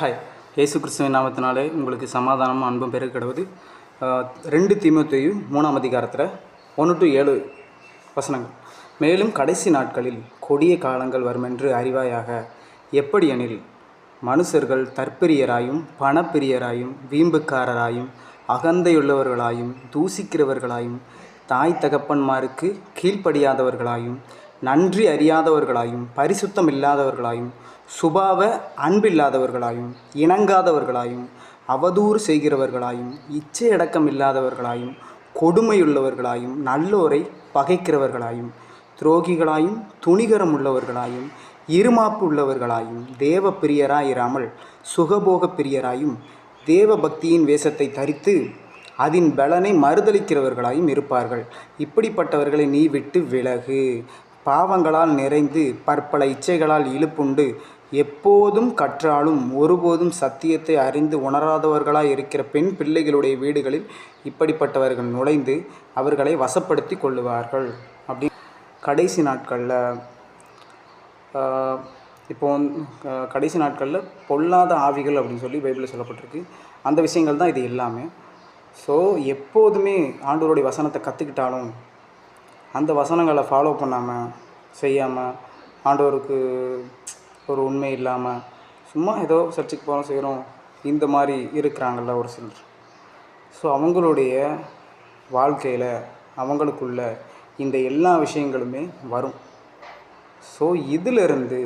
Hi. இயேசு கிறிஸ்துவின் நாமத்தினாலே உங்களுக்கு சமாதானமும் அன்பும் பெருக கிடவுது. 2 தீமோத்தேயு 3ஆம் அதிகாரத்தில் 1 to 7 வசனங்கள். மேலும் கடைசி நாட்களில் கொடிய காலங்கள் வருமென்று அறிவாயாக. எப்படி எனில், மனுஷர்கள் தற்பிரியராயும் பணப்பிரியராயும் வீம்புக்காரராயும் அகந்தையுள்ளவர்களாயும் தூசிக்கிறவர்களாயும் தாய் தகப்பன்மாருக்கு கீழ்ப்படியாதவர்களாயும் நன்றி அறியாதவர்களாயும் பரிசுத்தம் இல்லாதவர்களாயும் சுபாவ அன்பில்லாதவர்களாயும் இணங்காதவர்களாயும் அவதூறு செய்கிறவர்களாயும் இச்சையடக்கம் இல்லாதவர்களாயும் கொடுமையுள்ளவர்களாயும் நல்லோரை பகைக்கிறவர்களாயும் துரோகிகளாயும் துணிகரம் உள்ளவர்களாயும் இருமாப்பு உள்ளவர்களாயும் தேவ பிரியராயிராமல் சுகபோக பிரியராயும் தேவ பக்தியின் வேஷத்தை தரித்து அதன் பலனை மறுதலிக்கிறவர்களாயும் இருப்பார்கள். இப்படிப்பட்டவர்களை நீ விட்டு விலகு. பாவங்களால் நிறைந்து பற்பல இச்சைகளால் இழுப்புண்டு எப்போதும் கற்றாலும் ஒருபோதும் சத்தியத்தை அறிந்து உணராதவர்களாய் இருக்கிற பெண் பிள்ளைகளுடைய வீடுகளில் இப்படிப்பட்டவர்கள் நுழைந்து அவர்களை வசப்படுத்தி கொள்ளுவார்கள். அப்படி கடைசி நாட்களில் கடைசி நாட்களில் பொல்லாத ஆவிகள் அப்படின்னு சொல்லி பைபிளில் சொல்லப்பட்டிருக்கு. அந்த விஷயங்கள் தான் இது எல்லாமே. ஸோ எப்போதுமே ஆண்டவருடைய வசனத்தை கற்றுக்கிட்டாலும் அந்த வசனங்களை ஃபாலோ பண்ணாமல் செய்யாமல் ஆண்டவருக்கு ஒரு உண்மை இல்லாமல் சும்மா ஏதோ சர்ச்சுக்கு போகிறோம் செய்கிறோம் இந்த மாதிரி இருக்கிறாங்கள்ல ஒரு சிலர். ஸோ அவங்களுடைய வாழ்க்கையில் அவங்களுக்குள்ள இந்த எல்லா விஷயங்களுமே வரும். ஸோ இதிலிருந்து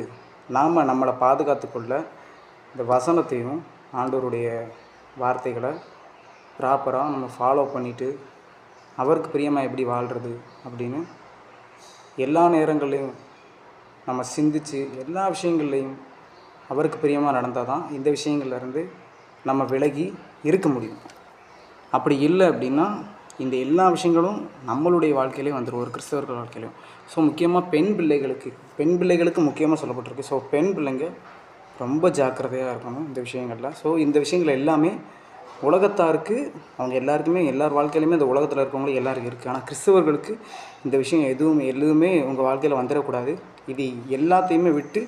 நாம் நம்மளை பாதுகாத்துக்கொள்ள இந்த வசனத்தையும் ஆண்டவருடைய வார்த்தைகளை ப்ராப்பராக நம்ம ஃபாலோ பண்ணிவிட்டு அவருக்கு பிரியமாக எப்படி வாழ்கிறது அப்படின்னு எல்லா நேரங்கள்லையும் நம்ம சிந்தித்து எல்லா விஷயங்கள்லையும் அவருக்கு பிரியமாக நடந்தால் தான் இந்த விஷயங்கள்லேருந்து நம்ம விலகி இருக்க முடியும். அப்படி இல்லை அப்படின்னா இந்த எல்லா விஷயங்களும் நம்மளுடைய வாழ்க்கையிலையும் வந்துடும், ஒரு கிறிஸ்தவர்கள் வாழ்க்கையிலையும். ஸோ முக்கியமாக பெண் பிள்ளைகளுக்கு முக்கியமாக சொல்லப்பட்டிருக்கு. ஸோ பெண் பிள்ளைங்க ரொம்ப ஜாக்கிரதையாக இருக்கணும் இந்த விஷயங்களில். ஸோ இந்த விஷயங்கள் எல்லாமே உலகத்தாருக்கு அவங்க எல்லாருக்குமே எல்லார் வாழ்க்கையிலுமே இந்த உலகத்தில் இருக்கவங்களுக்கு எல்லாருக்கும் இருக்குது. ஆனால் கிறிஸ்தவர்களுக்கு இந்த விஷயம் எதுவுமே உங்கள் வாழ்க்கையில் வந்துடக்கூடாது. இது எல்லாத்தையுமே விட்டு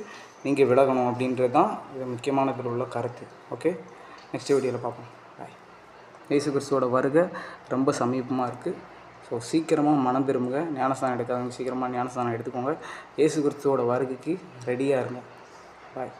நீங்கள் விலகணும் அப்படின்றது தான் இது முக்கியமான இதில் உள்ள கருத்து. ஓகே, நெக்ஸ்ட் வீடியோவில் பார்ப்போம். பாய். இயேசு கிறிஸ்துவோட வருகை ரொம்ப சமீபமாக இருக்குது. ஸோ சீக்கிரமாக மனம் திரும்புங்க. ஞானஸ்தானம் எடுக்காதவங்க சீக்கிரமாக ஞானஸ்தானம் எடுத்துக்கோங்க. இயேசு கிறிஸ்துவோட வருகைக்கு ரெடியாக இருங்க. பாய்.